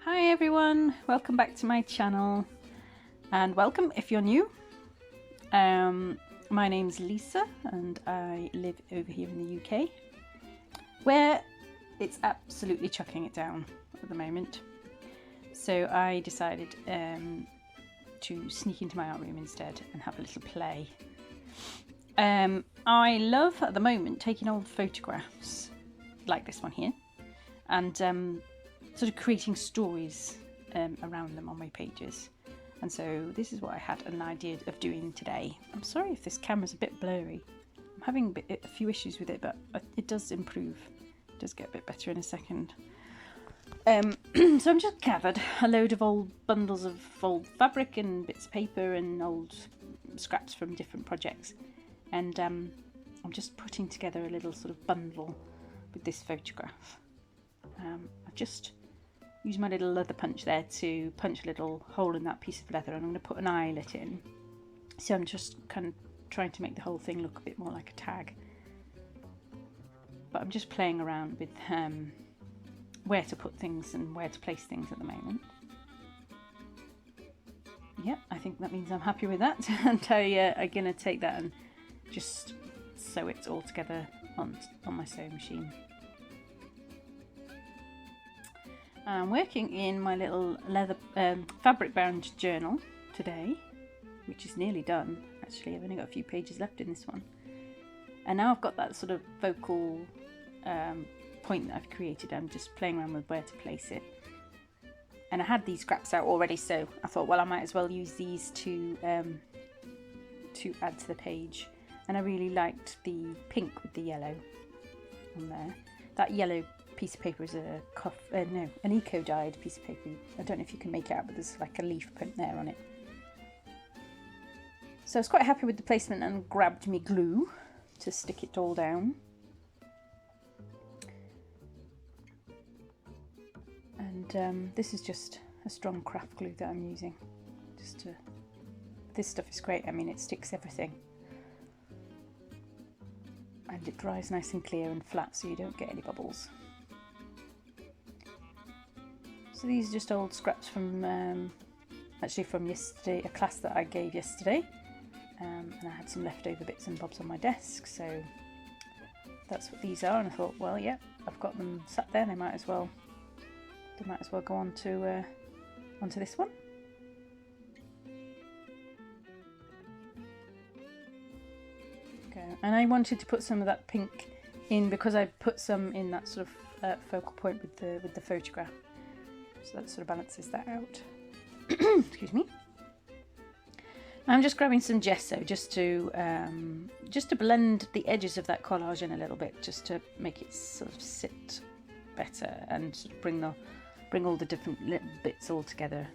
Hi everyone, welcome back to my channel, and welcome if you're new. My name's Lisa and I live over here in the UK, where it's absolutely chucking it down at the moment. So I decided to sneak into my art room instead and have a little play. I love at the moment taking old photographs like this one here and sort of creating stories around them on my pages. And so this is what I had an idea of doing today. I'm sorry if this camera's a bit blurry. I'm having a few issues with it, but it does improve. It does get a bit better in a second. So I'm just gathered a load of old bundles of old fabric and bits of paper and old scraps from different projects. And I'm just putting together a little sort of bundle with this photograph. I've just used my little leather punch there to punch a little hole in that piece of leather, and I'm going to put an eyelet in. So I'm just kind of trying to make the whole thing look a bit more like a tag. But I'm just playing around with where to put things and where to place things at the moment. Yep, I think that means I'm happy with that. And I'm going to take that and just sew it all together on my sewing machine. I'm working in my little leather fabric bound journal today, which is nearly done. Actually, I've only got a few pages left in this one, and now I've got that sort of focal point that I've created. I'm just playing around with where to place it, and I had these scraps out already, so I thought, well, I might as well use these to add to the page. And I really liked the pink with the yellow on there. That yellow piece of paper is an eco-dyed piece of paper. I don't know if you can make it out, but there's like a leaf print there on it. So I was quite happy with the placement and grabbed me glue to stick it all down. And this is just a strong craft glue that I'm using. This stuff is great. I mean, it sticks everything. And it dries nice and clear and flat, so you don't get any bubbles. So these are just old scraps from actually from yesterday, a class that I gave yesterday, and I had some leftover bits and bobs on my desk, so that's what these are. And I thought, well, yeah, I've got them sat there. They might as well go on to onto this one. And I wanted to put some of that pink in because I put some in that sort of focal point with the photograph, so that sort of balances that out. Excuse me. I'm just grabbing some gesso just to blend the edges of that collage in a little bit, just to make it sort of sit better and sort of bring all the different little bits all together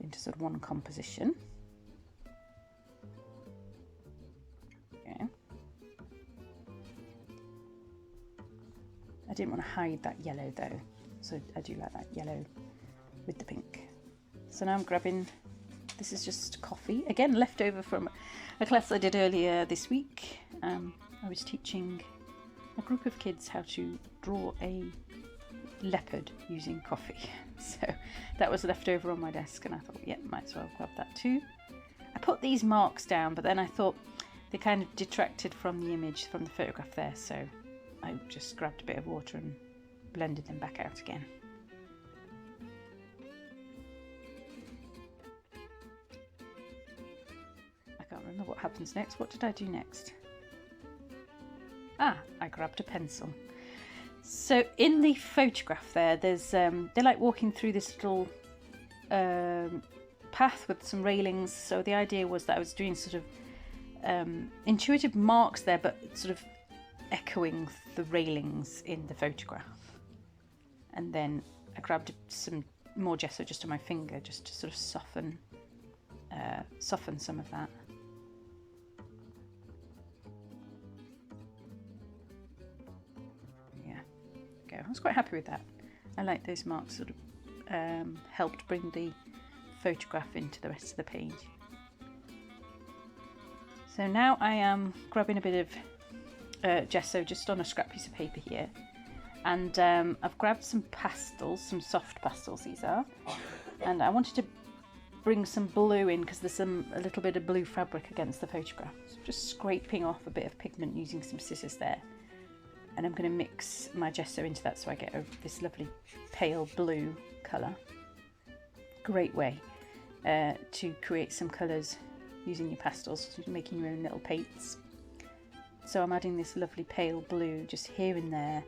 into sort of one composition. I didn't want to hide that yellow though, so I do like that yellow with the pink. So now I'm grabbing, this is just coffee, again left over from a class I did earlier this week. I was teaching a group of kids how to draw a leopard using coffee. So that was left over on my desk, and I thought, yeah, might as well grab that too. I put these marks down, but then I thought they kind of detracted from the image, from the photograph there, so I just grabbed a bit of water and blended them back out again. I can't remember what happens next. What did I do next? I grabbed a pencil. So in the photograph there's they're like walking through this little path with some railings. So the idea was that I was doing sort of intuitive marks there, but sort of echoing the railings in the photograph. And then I grabbed some more gesso just on my finger, just to sort of soften some of that. Yeah, go. I was quite happy with that. I like those marks, sort of helped bring the photograph into the rest of the page. So now I am grabbing a bit of gesso just on a scrap piece of paper here, And I've grabbed some pastels, some soft pastels these are, and I wanted to bring some blue in because there's a little bit of blue fabric against the photograph. So I'm just scraping off a bit of pigment using some scissors there, and I'm going to mix my gesso into that so I get this lovely pale blue colour. Great way to create some colours using your pastels, making your own little paints. So I'm adding this lovely pale blue just here and there,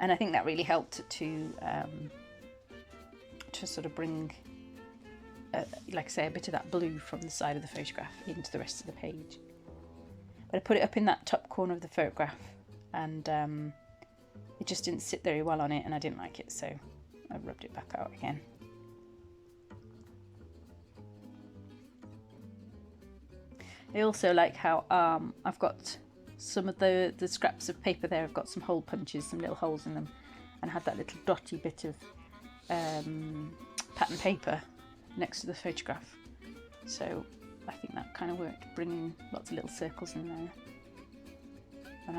and I think that really helped to sort of bring, like I say, a bit of that blue from the side of the photograph into the rest of the page. But I put it up in that top corner of the photograph, and it just didn't sit very well on it, and I didn't like it, so I rubbed it back out again. I also like how I've got some of the scraps of paper there. I've got some hole punches, some little holes in them, and I had that little dotty bit of pattern paper next to the photograph. So I think that kind of worked, bringing lots of little circles in there. And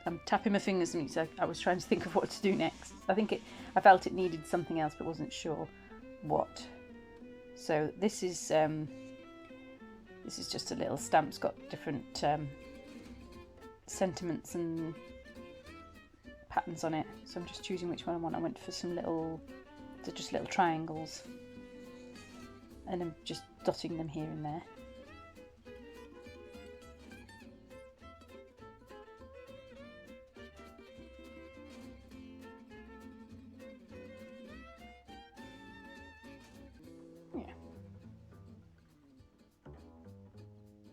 I'm tapping my fingers and so I was trying to think of what to do next. I felt it needed something else but wasn't sure what. So this is just a little stamp. It's got different sentiments and patterns on it. So I'm just choosing which one I want. I went for some little triangles, and I'm just dotting them here and there. Yeah.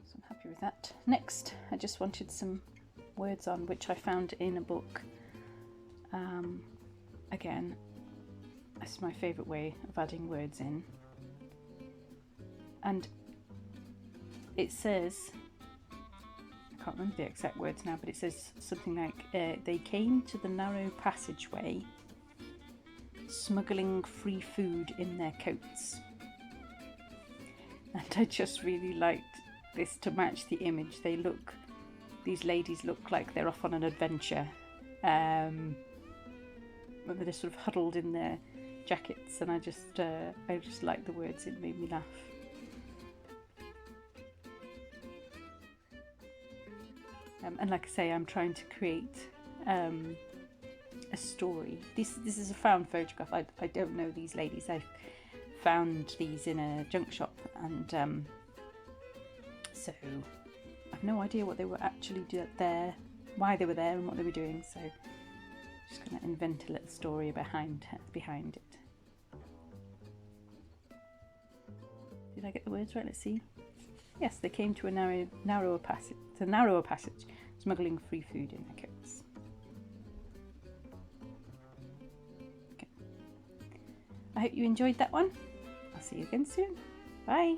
So I'm happy with that. Next, I just wanted some words on, which I found in a book. Again, this is my favourite way of adding words in. And it says, I can't remember the exact words now, but it says something like, they came to the narrow passageway, smuggling free food in their coats. And I just really liked this to match the image. These ladies look like they're off on an adventure. They're sort of huddled in their jackets, and I just liked the words. It made me laugh. And like I say, I'm trying to create a story. This is a found photograph. I don't know these ladies. I found these in a junk shop, and so I've no idea what they were actually there, why they were there, and what they were doing. So I'm just going to invent a little story behind it. Did I get the words right? Let's see. Yes, they came to a narrower passage, smuggling free food in their coats. Okay. I hope you enjoyed that one. I'll see you again soon. Bye.